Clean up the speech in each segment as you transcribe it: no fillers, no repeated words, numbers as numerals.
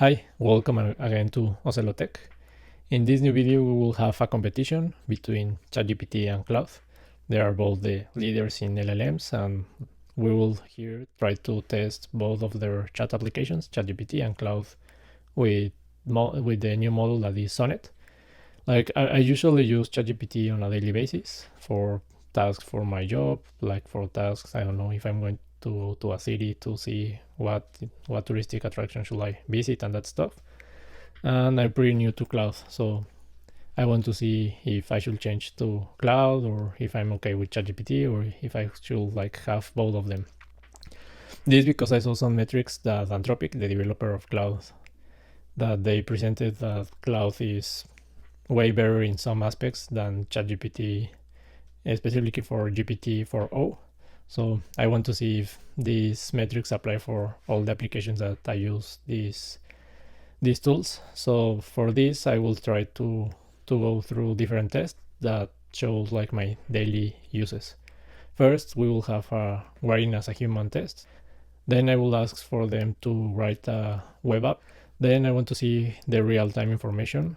Hi, welcome again to Ocelotech. In this new video, we will have a competition between ChatGPT and Claude. They are both the leaders in LLMs, and we will here try to test both of their chat applications, ChatGPT and Claude, with the new model that is Sonnet. Like I usually use ChatGPT on a daily basis for tasks for my job, like for tasks, I don't know if I'm going to a city to see what touristic attraction should I visit and that stuff. And I'm pretty new to Cloud, so I want to see if I should change to Cloud or if I'm okay with ChatGPT or if I should like have both of them. This because I saw some metrics that Anthropic, the developer of Cloud, that they presented that Cloud is way better in some aspects than ChatGPT, especially for GPT-4o. So I want to see if these metrics apply for all the applications that I use these tools. So for this, I will try to go through different tests that show like my daily uses. First, we will have a writing as a human test. Then I will ask for them to write a web app. Then I want to see the real-time information.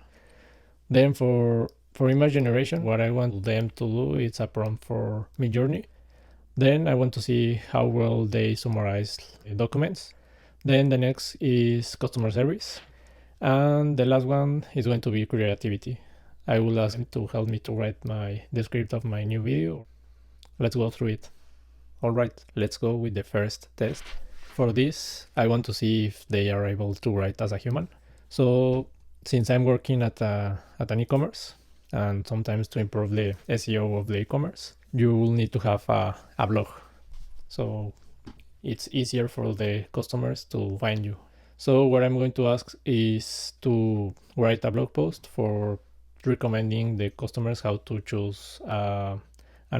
Then for image generation, what I want them to do is a prompt for Midjourney. Then I want to see how well they summarize documents. Then the next is customer service. And the last one is going to be creativity. I will ask them to help me to write the script of my new video. Let's go through it. All right, let's go with the first test. For this, I want to see if they are able to write as a human. So since I'm working at an e-commerce, and sometimes to improve the SEO of the e-commerce, you will need to have a blog. So it's easier for the customers to find you. So what I'm going to ask is to write a blog post for recommending the customers how to choose a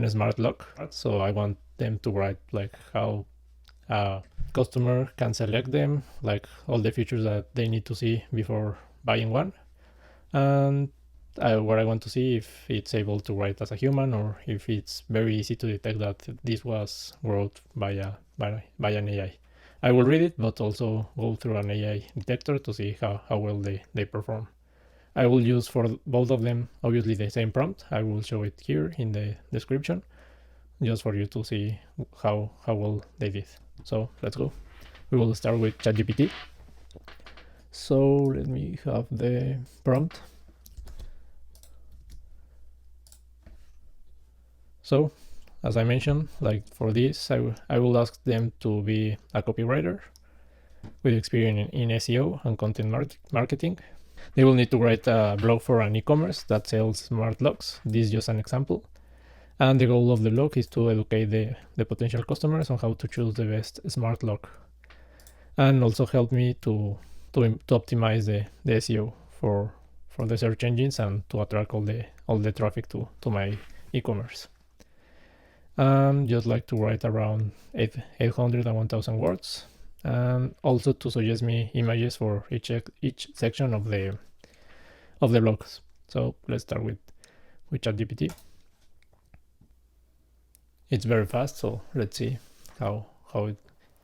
smart lock. So I want them to write like how a customer can select them, like all the features that they need to see before buying one. And what I want to see if it's able to write as a human or if it's very easy to detect that this was wrote by an AI. I will read it, but also go through an AI detector to see how well they perform. I will use for both of them, obviously, the same prompt. I will show it here in the description, just for you to see how well they did. So let's go. We will start with ChatGPT. So let me have the prompt. So as I mentioned, like for this, I will ask them to be a copywriter with experience in SEO and content marketing. They will need to write a blog for an e-commerce that sells smart locks. This is just an example. And the goal of the blog is to educate the potential customers on how to choose the best smart lock. And also help me to optimize the SEO for the search engines and to attract all the traffic to my e-commerce. Just like to write around 800 and 1000 words, and also to suggest me images for each section of the blogs. So let's start with ChatGPT. It's very fast, so let's see how it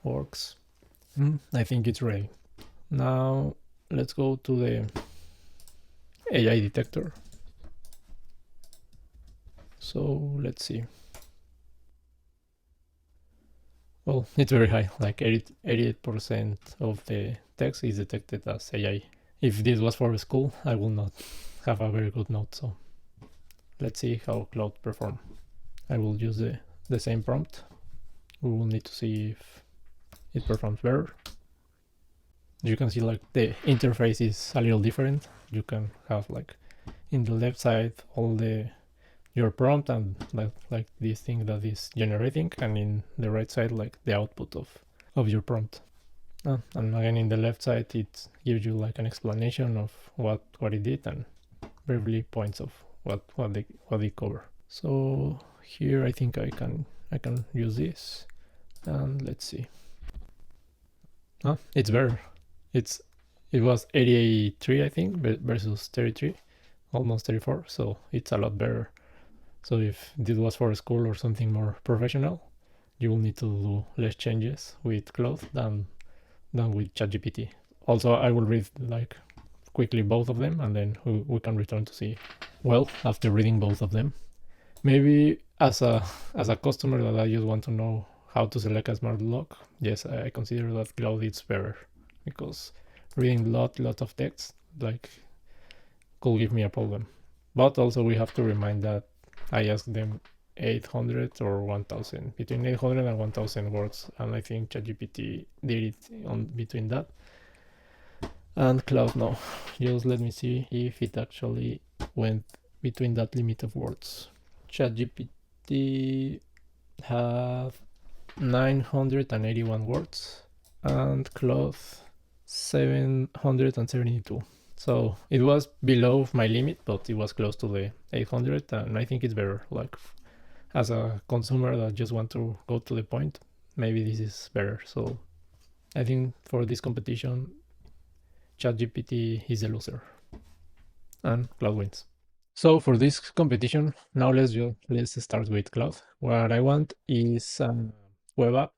works. I think it's ready. Now let's go to the AI detector. So let's see. Well, it's very high, like 88% of the text is detected as AI. If this was for school, I will not have a very good note, so let's see how Claude perform. I will use the same prompt. We will need to see if it performs better. You can see like the interface is a little different. You can have like in the left side all your prompt and like this thing that is generating, and in the right side like the output of your prompt. And again in the left side it gives you like an explanation of what it did and briefly points of what they cover. So here I think I can use this, and let's see. It's better. It was 83 I think versus 33, almost 34, so it's a lot better. So if this was for a school or something more professional, you will need to do less changes with Claude than with ChatGPT. Also, I will read like quickly both of them, and then we can return to see, well, after reading both of them. Maybe as a customer that I just want to know how to select a smart lock, yes, I consider that Claude is better, because reading lot of text like could give me a problem. But also we have to remind that I asked them 800 or 1000, between 800 and 1000 words, and I think ChatGPT did it on between that. And Claude, no. Just let me see if it actually went between that limit of words. ChatGPT have 981 words and Claude 772. So it was below my limit, but it was close to the 800, and I think it's better. Like, as a consumer that just want to go to the point, maybe this is better. So I think for this competition, ChatGPT is a loser, and Claude wins. So for this competition, now let's start with Claude. What I want is a web app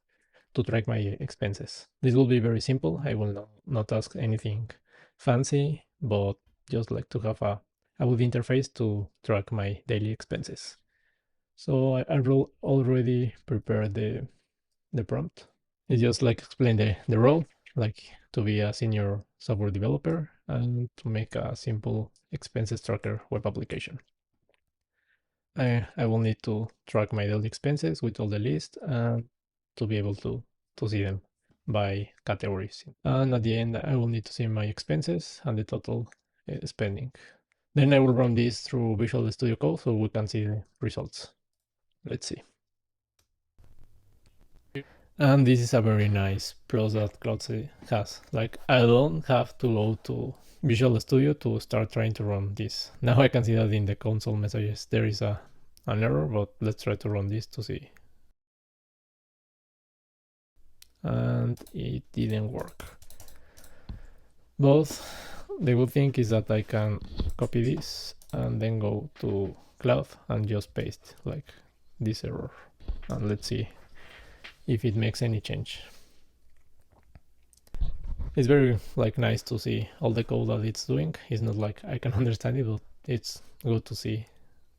to track my expenses. This will be very simple. I will not ask anything fancy, but just like to have a good interface to track my daily expenses. So I will already prepare the prompt. It's just like explain the role, like to be a senior software developer and to make a simple expenses tracker web application. I will need to track my daily expenses with all the list and to be able to see them by categories. And at the end, I will need to see my expenses and the total spending. Then I will run this through Visual Studio Code so we can see the results. Let's see. And this is a very nice plus that Claude has. Like, I don't have to go to Visual Studio to start trying to run this. Now I can see that in the console messages there is an error, but let's try to run this to see. And it didn't work. But the good thing is that I can copy this and then go to Claude and just paste like this error. And let's see if it makes any change. It's very like nice to see all the code that it's doing. It's not like I can understand it, but it's good to see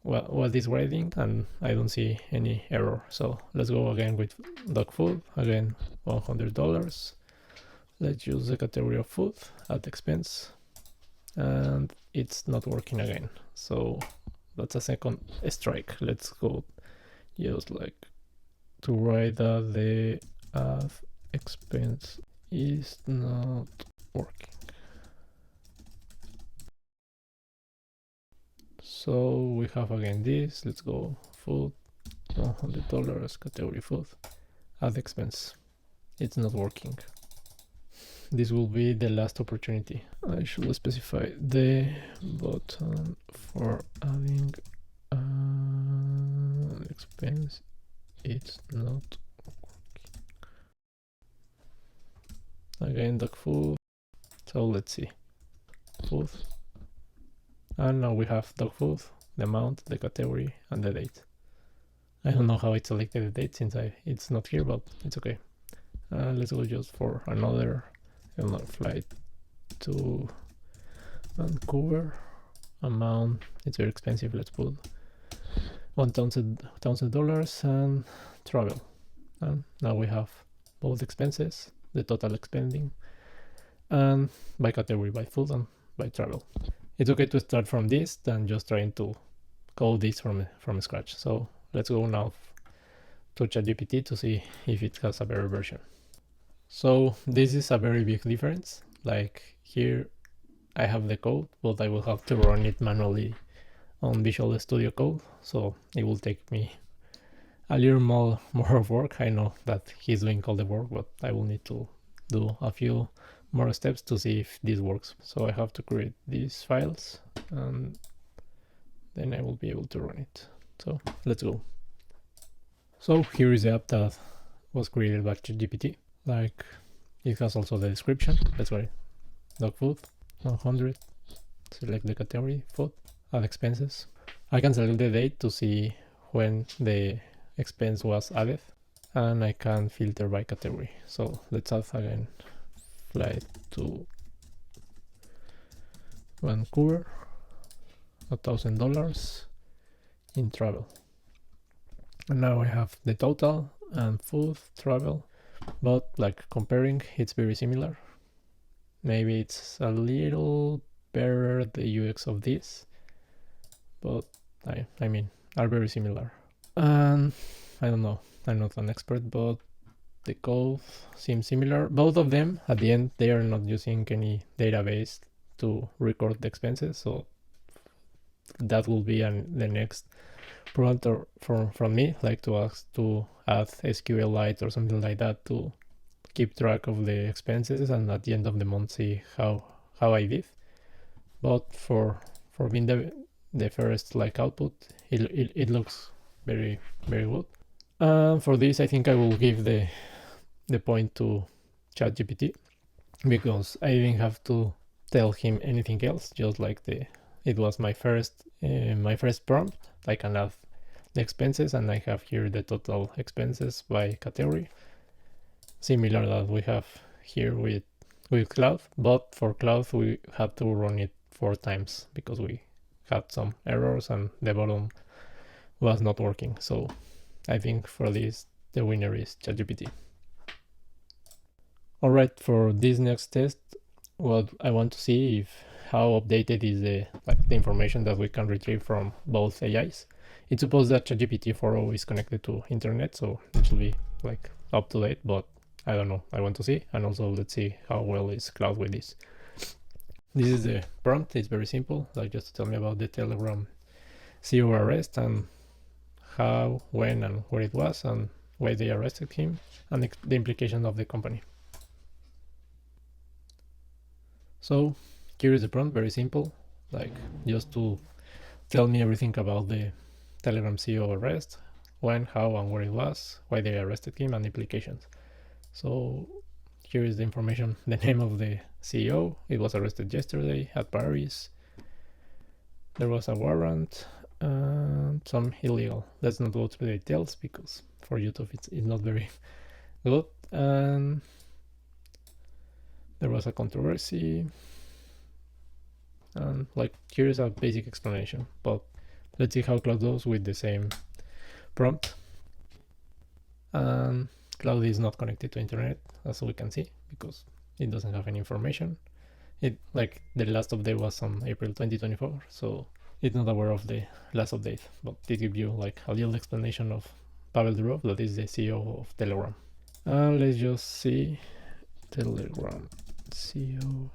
what it's writing, and I don't see any error. So let's go again with dog food. Again, $100. Let's use the category of food, add expense, and it's not working again. So that's a second strike. Let's go just like to write that the add expense is not working. So we have again this. Let's go food, $100, category food, add expense. It's not working. This will be the last opportunity. I should specify the button for adding expense. It's not working. Again, dog food. So let's see. Food. And now we have dog food, the amount, the category, and the date. I don't know how it selected the date since it's not here, but it's okay. Let's go just for another flight to Vancouver. Amount, it's very expensive. Let's put $1,000 and travel. And now we have both expenses, the total spending, and by category, by food and by travel. It's okay to start from this than just trying to code this from scratch. So let's go now to ChatGPT to see if it has a better version. So this is a very big difference. Like, here I have the code, but I will have to run it manually on Visual Studio Code. So it will take me a little more of work. I know that he's doing all the work, but I will need to do a few more steps to see if this works. So I have to create these files and then I will be able to run it. So let's go. So here is the app that was created by ChatGPT. Like, it has also the description. Let's write dog food, 100. Select the category, food, add expenses. I can select the date to see when the expense was added, and I can filter by category. So let's add again flight to Vancouver, $1,000 in travel. And now I have the total and food, travel, but like comparing, it's very similar. Maybe it's a little better, the UX of this, but I mean, are very similar. And I don't know, I'm not an expert, but the code seems similar. Both of them, at the end, they are not using any database to record the expenses, so that will be the next prompt from me, like to ask to add SQLite or something like that to keep track of the expenses, and at the end of the month see how I did. But for being the first like output, it looks very good. For this, I think I will give the point to ChatGPT, because I didn't have to tell him anything else. Just like it was my first prompt. I can add the expenses, and I have here the total expenses by category, similar that we have here with Claude. But for Claude, we had to run it 4 times because we had some errors and the bottom was not working. So I think for this, the winner is ChatGPT. All right, for this next test, what I want to see if how updated is the information that we can retrieve from both AIs. It's supposed that ChatGPT 4.0 is connected to internet, so it should be like up to date, but I don't know. I want to see, and also let's see how well is Claude with this. This is the prompt. It's very simple, like just tell me about the Telegram CEO arrest and how, when, and where it was, and why they arrested him, and the implications of the company. So here is the prompt, very simple, like just to tell me everything about the Telegram CEO arrest, when, how, and where it was, why they arrested him, and implications. So here is the information, the name of the CEO. It was arrested yesterday at Paris. There was a warrant and some illegal. Let's not go through the details because for YouTube it's not very good. And there was a controversy. And like here's a basic explanation, but let's see how Claude goes with the same prompt. And Claude is not connected to internet, as we can see, because it doesn't have any information. It like the last update was on April 2024, so it's not aware of the last update, but it gives you like a little explanation of Pavel Durov, that is the CEO of Telegram. Let's just see Telegram CEO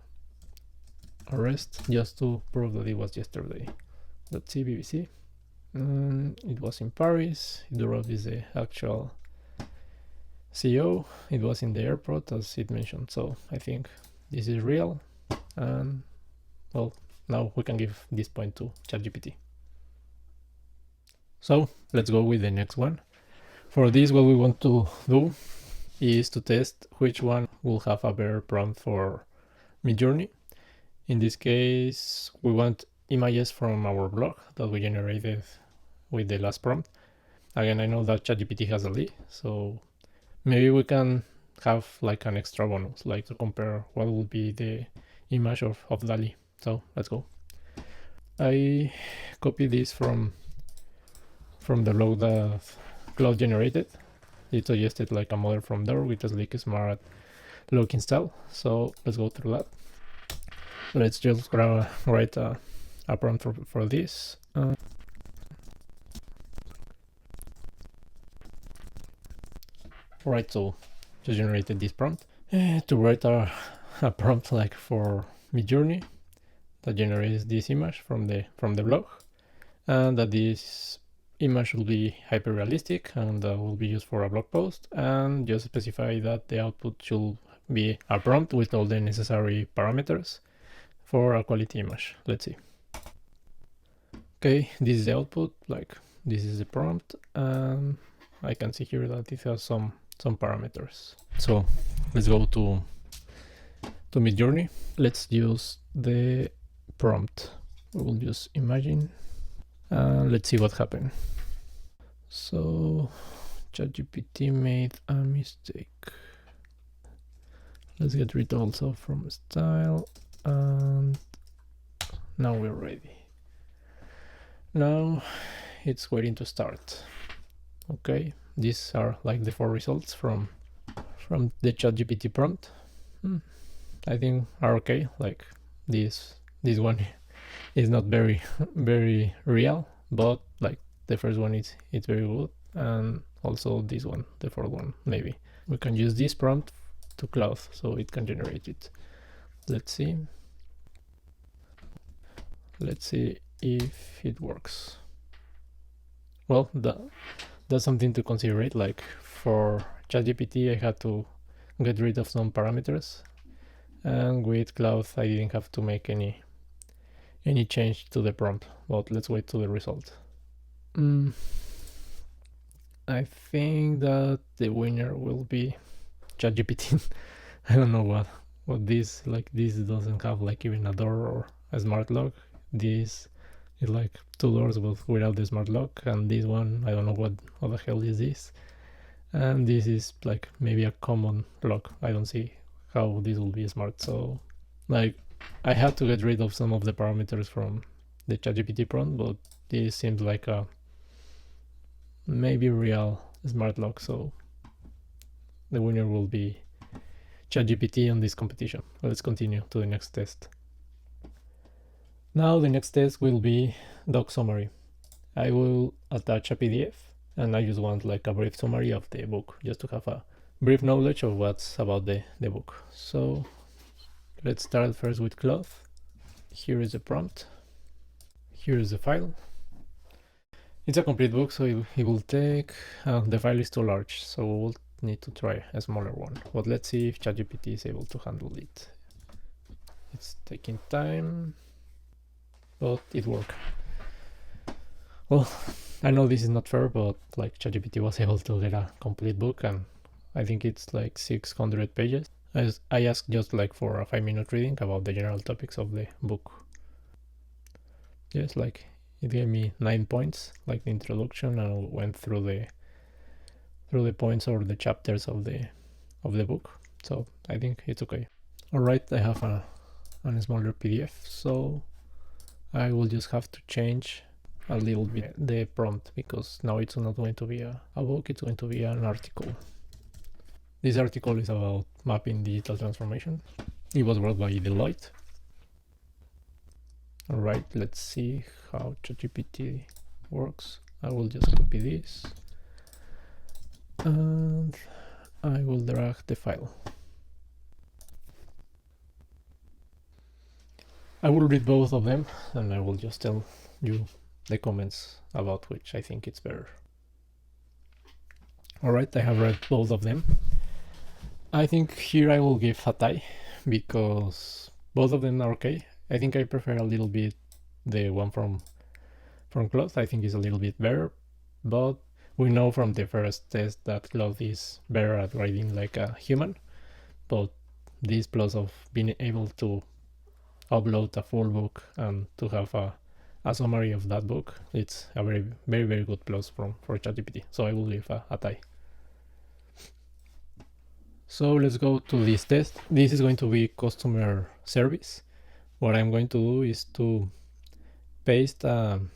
arrest, just to prove that it was yesterday. Let's see BBC. It was in Paris. Durov is the actual CEO. It was in the airport, as it mentioned, so I think this is real. And well, now we can give this point to ChatGPT. So let's go with the next one. For this, what we want to do is to test which one will have a better prompt for Midjourney. In this case, we want images from our blog that we generated with the last prompt. Again, I know that ChatGPT has a lead, so maybe we can have like an extra bonus, like to compare what would be the image of DALL-E. So let's go. I copied this from the blog that Claude generated. It suggested like a model from there with a sleek smart looking style. So let's go through that. Let's just write a prompt for this. Right, so just generated this prompt to write a prompt like for Midjourney that generates this image from the blog, and that this image will be hyper realistic and will be used for a blog post, and just specify that the output should be a prompt with all the necessary parameters for a quality image. Let's see. Okay, this is the output, like this is the prompt, and I can see here that it has some parameters. So let's go to Midjourney. Let's use the prompt. We'll use imagine. Let's see what happened. So ChatGPT made a mistake. Let's get rid also from style, and now we're ready. Now it's waiting to start. Okay, these are like the 4 results from the ChatGPT prompt. I think are okay. Like this one is not very very real, but like the first one it's very good, and also this one, the fourth one, maybe we can use this prompt to Claude so it can generate it. Let's see if it works. Well, that's something to consider. Like for ChatGPT I had to get rid of some parameters, and with Claude I didn't have to make any change to the prompt. But let's wait to the result. I think that the winner will be ChatGPT. I don't know what this, like this doesn't have like even a door or a smart lock. This is like 2 doors but without the smart lock, and this one I don't know what the hell is this, and this is like maybe a common lock. I don't see how this will be smart. So like I had to get rid of some of the parameters from the ChatGPT prompt, but this seems like a maybe real smart lock, so the winner will be ChatGPT on this competition. Let's continue to the next test. Now the next test will be doc summary. I will attach a PDF, and I just want like a brief summary of the book, just to have a brief knowledge of what's about the book. So let's start first with Claude. Here is the prompt. Here is the file. It's a complete book, so it will take, the file is too large, so we'll need to try a smaller one. But let's see if ChatGPT is able to handle it. It's taking time, but it worked. Well, I know this is not fair, but like ChatGPT was able to get a complete book, and I think it's like 600 pages. I asked just like for a 5-minute reading about the general topics of the book. Yes, like it gave me 9 points, like the introduction, and went through the points or the chapters of the book. So I think it's okay. All right, I have a smaller PDF, so I will just have to change a little bit the prompt, because now it's not going to be a book, it's going to be an article. This article is about mapping digital transformation. It was wrote by Deloitte. All right, let's see how ChatGPT works. I will just copy this and I will drag the file. I will read both of them, and I will just tell you the comments about which I think it's better. All right, I have read both of them. I think here I will give a tie, because both of them are okay. I think I prefer a little bit the one from Claude. I think it's a little bit better, but we know from the first test that Claude is better at writing like a human. But this plus of being able to upload a full book and to have a summary of that book, it's a very very very good plus for ChatGPT. So I will leave a tie. So let's go to this test. This is going to be customer service. What I'm going to do is to paste an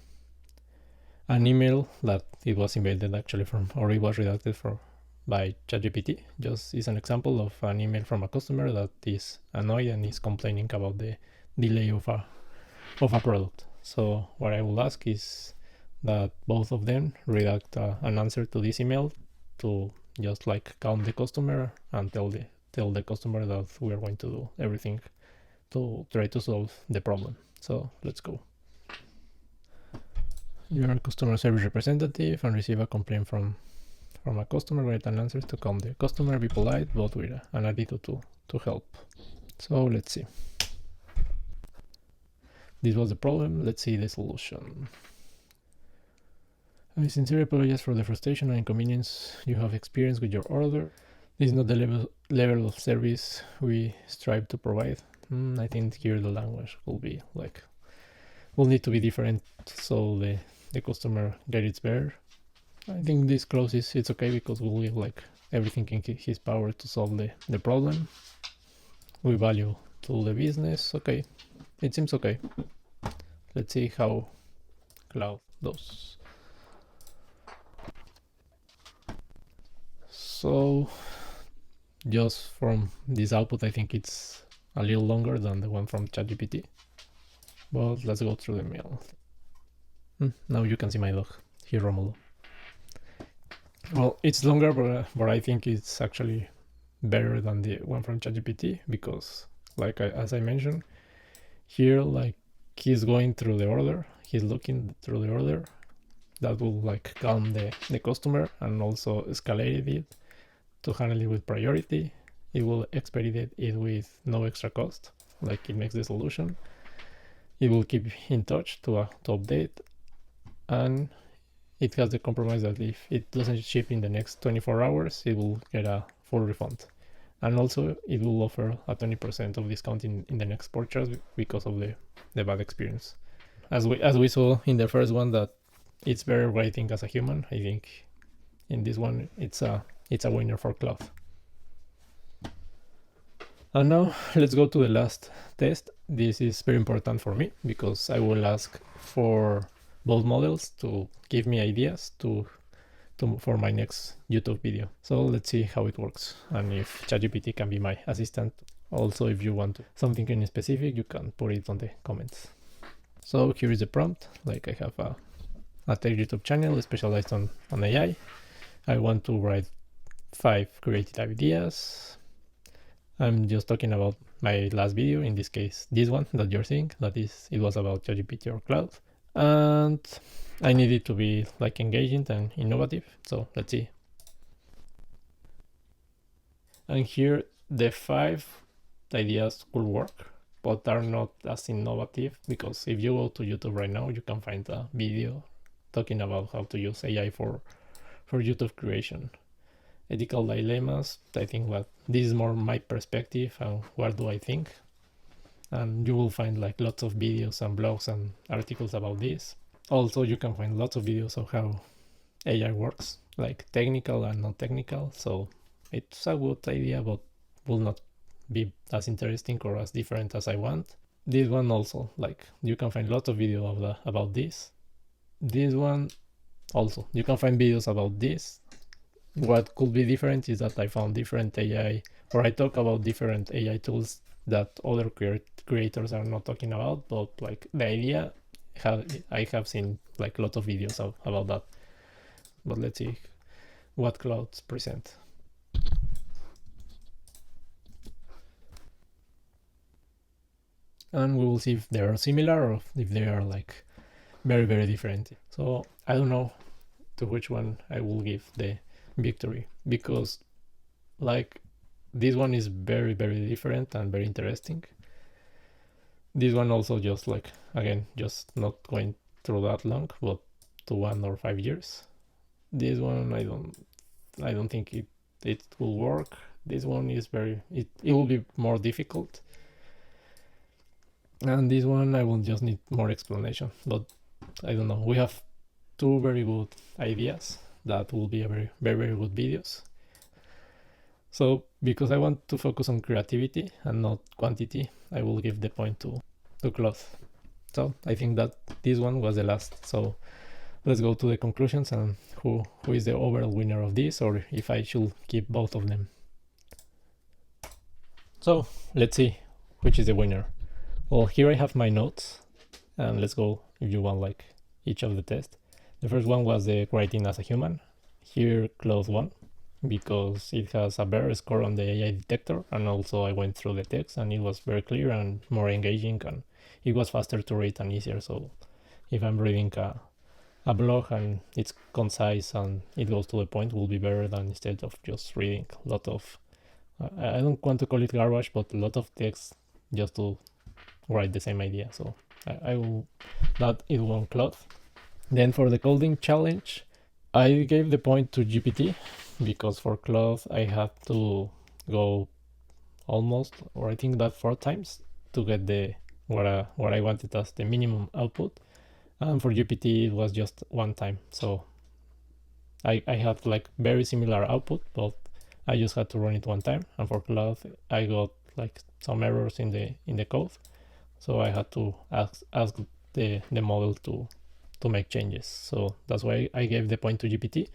email that it was invented actually from, or it was redacted by ChatGPT. Just is an example of an email from a customer that is annoyed and is complaining about the delay of a product. So what I will ask is that both of them redact an answer to this email, to just like count the customer and tell the customer that we are going to do everything to try to solve the problem. So let's go. You are a customer service representative and receive a complaint from a customer. Write an answer to calm the customer, be polite, but with an attitude to help. So let's see. This was the problem. Let's see the solution. I sincerely apologize for the frustration and inconvenience you have experienced with your order. This is not the level of service we strive to provide. I think here the language will need to be different so the customer gets it better. I think this clause it's okay, because we'll leave like everything in his power to solve the problem. We value to the business. Okay, it seems okay. let's see how Claude does. So just from this output, I think it's a little longer than the one from ChatGPT. But let's go through the mail. Now you can see my dog here, Romulo. Well, it's longer, but I think it's actually better than the one from ChatGPT because, like as I mentioned, here like he's going through the order, he's looking through the order. That will like calm the customer and also escalate it to handle it with priority. It will expedite it with no extra cost, like it makes the solution. It will keep in touch to update, and it has the compromise that if it doesn't ship in the next 24 hours, it will get a full refund. And also it will offer a 20% of discount in the next purchase because of the bad experience. As we saw in the first one that it's better writing as a human, I think in this one it's a winner for Claude. And now let's go to the last test. This is very important for me because I will ask for both models to give me ideas for my next YouTube video. So let's see how it works and if ChatGPT can be my assistant. Also, if you want something in specific, you can put it on the comments. So here is the prompt. Like I have a tech YouTube channel specialized on AI. I want to write 5 creative ideas. I'm just talking about my last video, in this case this one that you're seeing, that is, it was about ChatGPT or Claude. And I need it to be like engaging and innovative, so let's see. And here the 5 ideas could work, but are not as innovative, because if you go to YouTube right now, you can find a video talking about how to use AI for YouTube creation. Ethical dilemmas, I think what this is more my perspective and what do I think. And you will find like lots of videos and blogs and articles about this. Also, you can find lots of videos of how AI works, like technical and non technical. So it's a good idea, but will not be as interesting or as different as I want. This one also, like you can find lots of videos about this. This one also, you can find videos about this. What could be different is that I found different AI, or I talk about different AI tools that other creators are not talking about, but like the idea, I have seen like a lot of videos about that. But let's see what Claude's present. And we will see if they are similar or if they are like very, very different. So I don't know to which one I will give the victory, because like this one is very, very different and very interesting. This one also just like, again, just not going through that long, but to 1 or 5 years. This one I don't think it will work. This one is it will be more difficult. And this one I will just need more explanation, but I don't know. We have 2 very good ideas that will be a very, very, very good videos. So because I want to focus on creativity and not quantity, I will give the point to Claude. So I think that this one was the last. So let's go to the conclusions and who is the overall winner of this, or if I should keep both of them. So let's see which is the winner. Well, here I have my notes, and let's go if you want like each of the tests. The first one was the writing as a human. Here Claude won because it has a better score on the AI detector, and also I went through the text and it was very clear and more engaging, and it was faster to read and easier. So if I'm reading a blog and it's concise and it goes to the point, will be better than instead of just reading a lot of I don't want to call it garbage, but a lot of text just to write the same idea. So I will that it won Claude. Then for the coding challenge, I gave the point to GPT because for Claude I had to go almost, or I think that 4 times to get the what I wanted as the minimum output, and for GPT it was just 1 time. So I had like very similar output, but I just had to run it 1 time, and for Claude I got like some errors in the code, so I had to ask the model to make changes. So that's why I gave the point to GPT.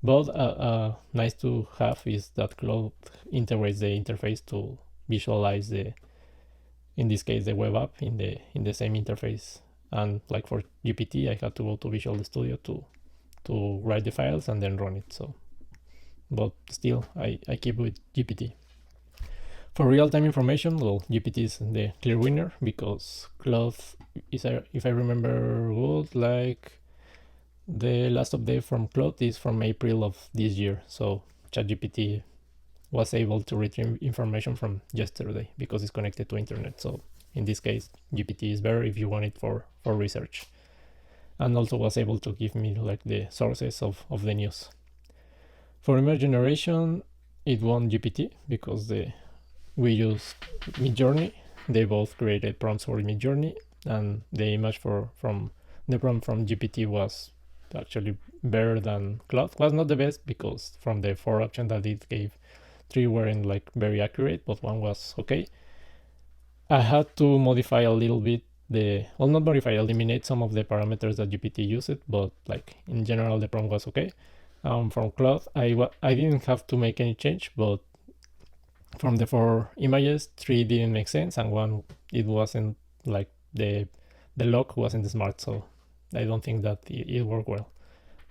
But nice to have is that Claude integrates the interface to visualize in this case, the web app in the same interface. And like for GPT, I had to go to Visual Studio to write the files and then run it. So, but still, I keep with GPT. For real-time information, well, GPT is the clear winner because Claude is, if I remember good, like the last update from Claude is from April of this year. So ChatGPT was able to retrieve information from yesterday because it's connected to internet. So in this case, GPT is better if you want it for research. And also was able to give me like the sources of the news. For image generation, it won GPT because we used Midjourney. They both created prompts for Midjourney, and the image from the prompt from GPT was actually better than Claude. Was not the best because from the 4 options that it gave, 3 weren't like very accurate, but 1 was okay. I had to modify a little bit not modify, eliminate some of the parameters that GPT used, but like in general the prompt was okay. From Claude, I didn't have to make any change, but from the 4 images, 3 didn't make sense, and 1 it wasn't like the log wasn't smart, so I don't think that it worked well.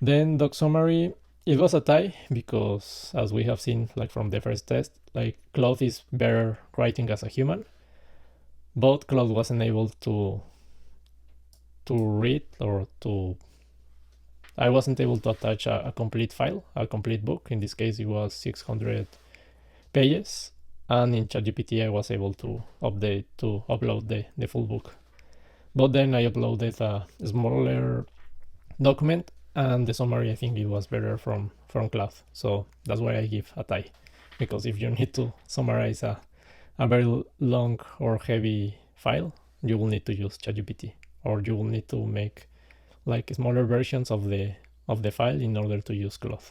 Then doc summary, it was a tie because as we have seen like from the first test, like Claude is better writing as a human, but Claude wasn't able to read or I wasn't able to attach a complete file, a complete book. In this case, it was 600 pages, and in ChatGPT I was able to upload the full book. But then I uploaded a smaller document, and the summary, I think it was better from Claude. So that's why I give a tie, because if you need to summarize a very long or heavy file, you will need to use ChatGPT, or you will need to make like smaller versions of the file in order to use Claude.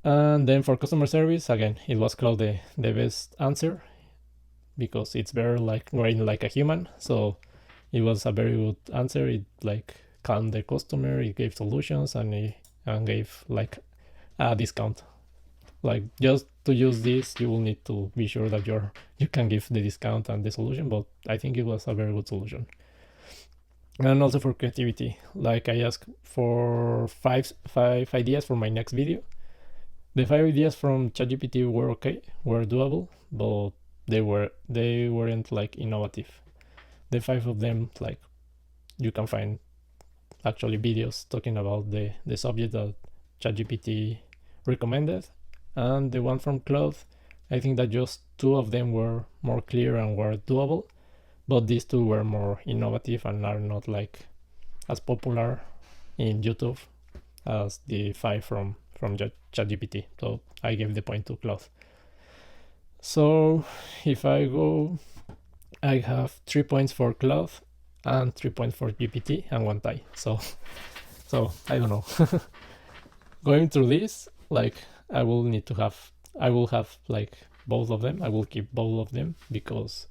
And then for customer service, again, it was Claude the best answer because it's better like writing like a human. So it was a very good answer. It like calmed the customer, it gave solutions, and gave like a discount. Like just to use this, you will need to be sure that you can give the discount and the solution, but I think it was a very good solution. And also for creativity, like I asked for five ideas for my next video. The 5 ideas from ChatGPT were okay, were doable, but they weren't like innovative. The 5 of them, like you can find actually videos talking about the subject that ChatGPT recommended, and the one from Claude, I think that just 2 of them were more clear and were doable, but these 2 were more innovative and are not like as popular in YouTube as the 5 from ChatGPT. So I gave the point to Claude. So if I go, I have 3 points for Claude and 3 points for GPT and 1 tie. So I don't know. Going through this, like I will have like both of them. I will keep both of them because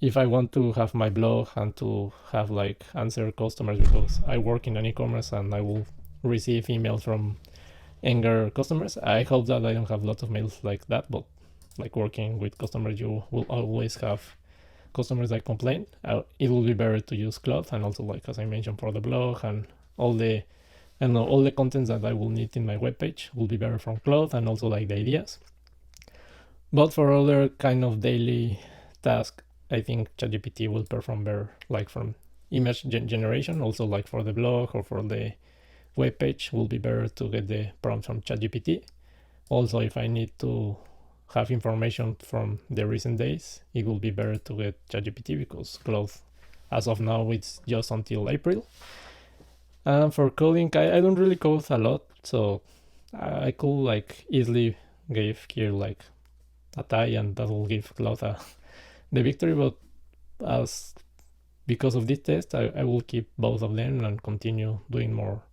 if I want to have my blog and to have like answer customers, because I work in an e-commerce and I will receive emails from anger customers. I hope that I don't have lots of mails like that, but like working with customers, you will always have customers that complain. It will be better to use Claude, and also like as I mentioned for the blog and all the contents that I will need in my webpage will be better from Claude, and also like the ideas. But for other kind of daily tasks, I think ChatGPT will perform better, like from image generation, also like for the blog or for the web page will be better to get the prompt from ChatGPT. Also, if I need to have information from the recent days, it will be better to get ChatGPT because Claude, as of now, it's just until April. And for coding, I don't really code a lot, so I could like easily give here like a tie, and that will give Claude the victory. But because of this test, I will keep both of them and continue doing more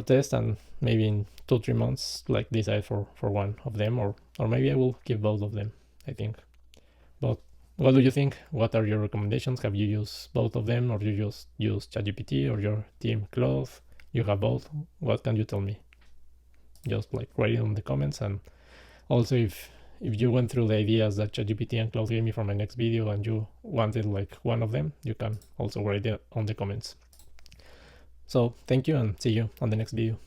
tests, and maybe in 2-3 months like decide for one of them, or maybe I will keep both of them, I think. But What do you think? What are your recommendations? Have you used both of them, or you just use ChatGPT, or your team Claude? You have both. What can you tell me? Just like write it in the comments. And also, if you went through the ideas that ChatGPT and Claude gave me for my next video and you wanted like one of them, you can also write it on the comments. So thank you, and see you on the next video.